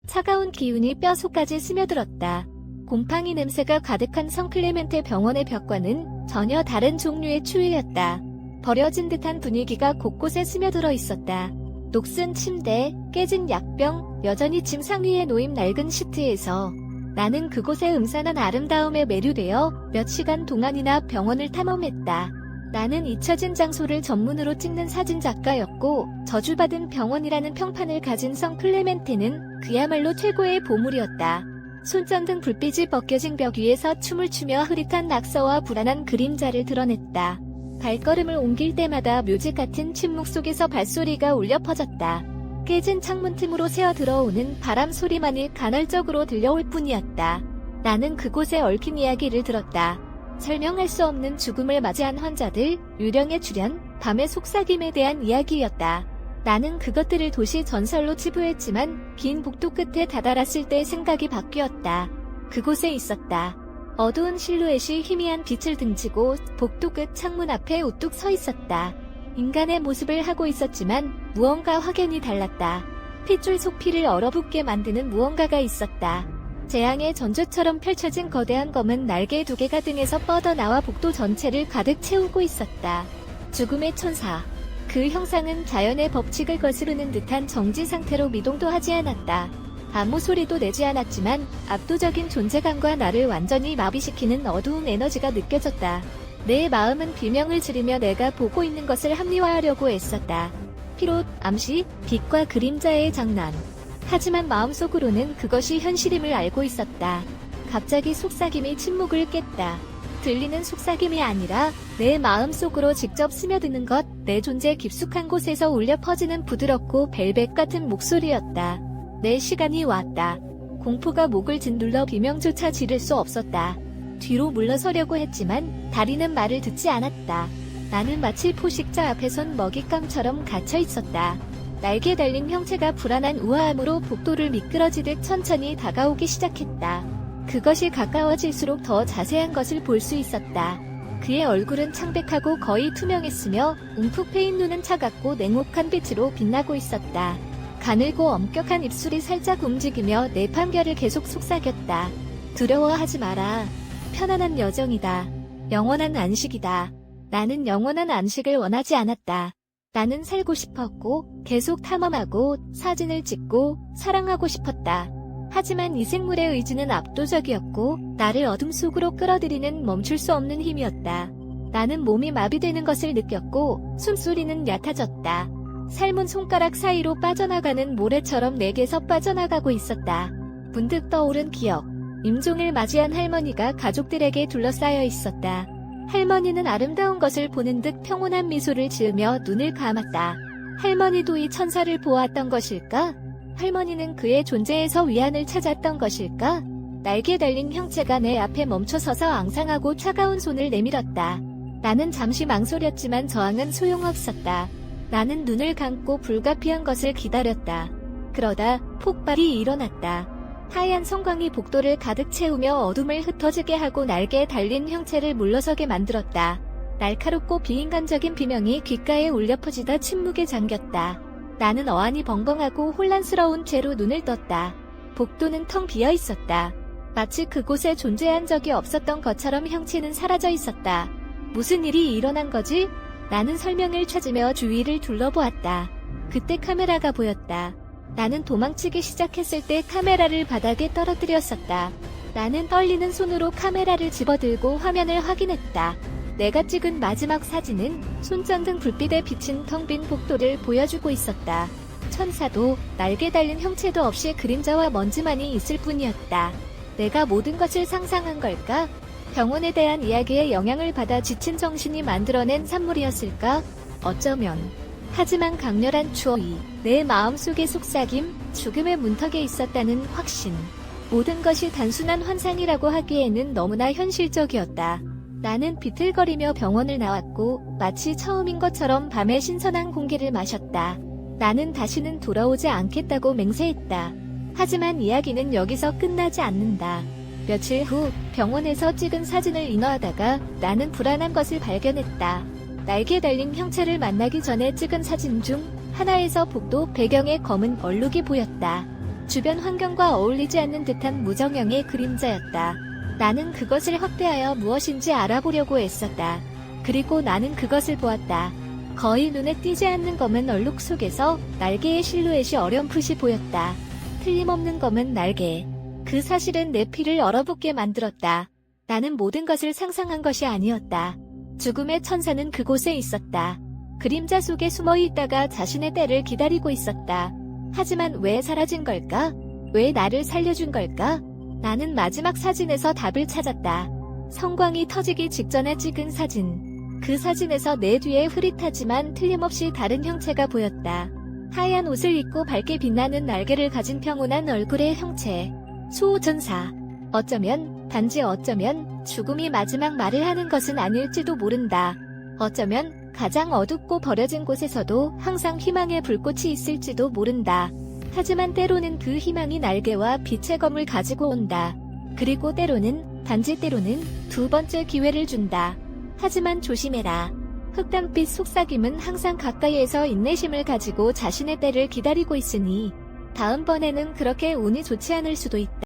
차가운 기운이 뼈속까지 스며들었다. 곰팡이 냄새가 가득한 성클레멘테 병원의 벽과는 전혀 다른 종류의 추위였다. 버려진 듯한 분위기가 곳곳에 스며들어 있었다. 녹슨 침대, 깨진 약병, 여전히 침상 위에 놓인 낡은 시트에서 나는 그곳의 음산한 아름다움에 매료되어 몇 시간 동안이나 병원을 탐험했다. 나는 잊혀진 장소를 전문으로 찍는 사진작가였고 저주받은 병원이라는 평판을 가진 성클레멘테는 그야말로 최고의 보물이었다. 손전등 불빛이 벗겨진 벽 위에서 춤을 추며 흐릿한 낙서와 불안한 그림자를 드러냈다. 발걸음을 옮길 때마다 묘지 같은 침묵 속에서 발소리가 울려 퍼졌다. 깨진 창문 틈으로 새어 들어오는 바람 소리만이 간헐적으로 들려올 뿐이었다. 나는 그곳에 얽힌 이야기를 들었다. 설명할 수 없는 죽음을 맞이한 환자들, 유령의 출현, 밤의 속삭임에 대한 이야기였다. 나는 그것들을 도시 전설로 치부했지만 긴 복도 끝에 다다랐을 때 생각이 바뀌었다. 그곳에 있었다. 어두운 실루엣이 희미한 빛을 등지고 복도 끝 창문 앞에 우뚝 서 있었다. 인간의 모습을 하고 있었지만 무언가 확연히 달랐다. 핏줄 속 피를 얼어붙게 만드는 무언가가 있었다. 재앙의 전조처럼 펼쳐진 거대한 검은 날개 2개가 등에서 뻗어나와 복도 전체를 가득 채우고 있었다. 죽음의 천사. 그 형상은 자연의 법칙을 거스르는 듯한 정지 상태로 미동도 하지 않았다. 아무 소리도 내지 않았지만 압도적인 존재감과 나를 완전히 마비시키는 어두운 에너지가 느껴졌다. 내 마음은 비명을 지르며 내가 보고 있는 것을 합리화하려고 애썼다. 피로, 암시, 빛과 그림자의 장난. 하지만 마음속으로는 그것이 현실임을 알고 있었다. 갑자기 속삭임이 침묵을 깼다. 들리는 속삭임이 아니라 내 마음속으로 직접 스며드는 것, 내 존재 깊숙한 곳에서 울려 퍼지는 부드럽고 벨벳 같은 목소리였다. 내 시간이 왔다. 공포가 목을 짓눌러 비명조차 지를 수 없었다. 뒤로 물러서려고 했지만 다리는 말을 듣지 않았다. 나는 마치 포식자 앞에 선 먹잇감처럼 갇혀 있었다. 날개 달린 형체가 불안한 우아함으로 복도를 미끄러지듯 천천히 다가오기 시작했다. 그것이 가까워질수록 더 자세한 것을 볼 수 있었다. 그의 얼굴은 창백하고 거의 투명했으며 움푹 패인 눈은 차갑고 냉혹한 빛으로 빛나고 있었다. 가늘고 엄격한 입술이 살짝 움직이며 내 판결을 계속 속삭였다. 두려워하지 마라. 편안한 여정이다. 영원한 안식이다. 나는 영원한 안식을 원하지 않았다. 나는 살고 싶었고 계속 탐험하고 사진을 찍고 사랑하고 싶었다. 하지만 이 생물의 의지는 압도적이었고 나를 어둠 속으로 끌어들이는 멈출 수 없는 힘이었다. 나는 몸이 마비되는 것을 느꼈고 숨소리는 얕아졌다. 삶은 손가락 사이로 빠져나가는 모래처럼 내게서 빠져나가고 있었다. 문득 떠오른 기억. 임종을 맞이한 할머니가 가족들에게 둘러싸여 있었다. 할머니는 아름다운 것을 보는 듯 평온한 미소를 지으며 눈을 감았다. 할머니도 이 천사를 보았던 것일까? 할머니는 그의 존재에서 위안을 찾았던 것일까? 날개 달린 형체가 내 앞에 멈춰서서 앙상하고 차가운 손을 내밀었다. 나는 잠시 망설였지만 저항은 소용없었다. 나는 눈을 감고 불가피한 것을 기다렸다. 그러다 폭발이 일어났다. 하얀 성광이 복도를 가득 채우며 어둠을 흩어지게 하고 날개에 달린 형체를 물러서게 만들었다. 날카롭고 비인간적인 비명이 귓가에 울려 퍼지다 침묵에 잠겼다. 나는 어안이 벙벙하고 혼란스러운 채로 눈을 떴다. 복도는 텅 비어 있었다. 마치 그곳에 존재한 적이 없었던 것처럼 형체는 사라져 있었다. 무슨 일이 일어난 거지? 나는 설명을 찾으며 주위를 둘러보았다. 그때 카메라가 보였다. 나는 도망치기 시작했을 때 카메라를 바닥에 떨어뜨렸었다. 나는 떨리는 손으로 카메라를 집어들고 화면을 확인했다. 내가 찍은 마지막 사진은 손전등 불빛에 비친 텅 빈 복도를 보여주고 있었다. 천사도 날개 달린 형체도 없이 그림자와 먼지만이 있을 뿐이었다. 내가 모든 것을 상상한 걸까? 병원에 대한 이야기에 영향을 받아 지친 정신이 만들어낸 산물이었을까? 어쩌면. 하지만 강렬한 추억이 내 마음속의 속삭임, 죽음의 문턱에 있었다는 확신. 모든 것이 단순한 환상이라고 하기에는 너무나 현실적이었다. 나는 비틀거리며 병원을 나왔고 마치 처음인 것처럼 밤의 신선한 공기를 마셨다. 나는 다시는 돌아오지 않겠다고 맹세했다. 하지만 이야기는 여기서 끝나지 않는다. 며칠 후 병원에서 찍은 사진을 인화하다가 나는 불안한 것을 발견했다. 날개 달린 형체를 만나기 전에 찍은 사진 중 하나에서 복도 배경에 검은 얼룩이 보였다. 주변 환경과 어울리지 않는 듯한 무정형의 그림자였다. 나는 그것을 확대하여 무엇인지 알아보려고 애썼다. 그리고 나는 그것을 보았다. 거의 눈에 띄지 않는 검은 얼룩 속에서 날개의 실루엣이 어렴풋이 보였다. 틀림없는 검은 날개. 그 사실은 내 피를 얼어붙게 만들었다. 나는 모든 것을 상상한 것이 아니었다. 죽음의 천사는 그곳에 있었다. 그림자 속에 숨어 있다가 자신의 때를 기다리고 있었다. 하지만 왜 사라진 걸까? 왜 나를 살려준 걸까? 나는 마지막 사진에서 답을 찾았다. 성광이 터지기 직전에 찍은 사진. 그 사진에서 내 뒤에 흐릿하지만 틀림없이 다른 형체가 보였다. 하얀 옷을 입고 밝게 빛나는 날개를 가진 평온한 얼굴의 형체. 수호전사. 단지 어쩌면 죽음이 마지막 말을 하는 것은 아닐지도 모른다. 어쩌면 가장 어둡고 버려진 곳에서도 항상 희망의 불꽃이 있을지도 모른다. 하지만 때로는 그 희망이 날개와 빛의 검을 가지고 온다. 그리고 단지 때로는 두 번째 기회를 준다. 하지만 조심해라. 흑단빛 속삭임은 항상 가까이에서 인내심을 가지고 자신의 때를 기다리고 있으니 다음번에는 그렇게 운이 좋지 않을 수도 있다.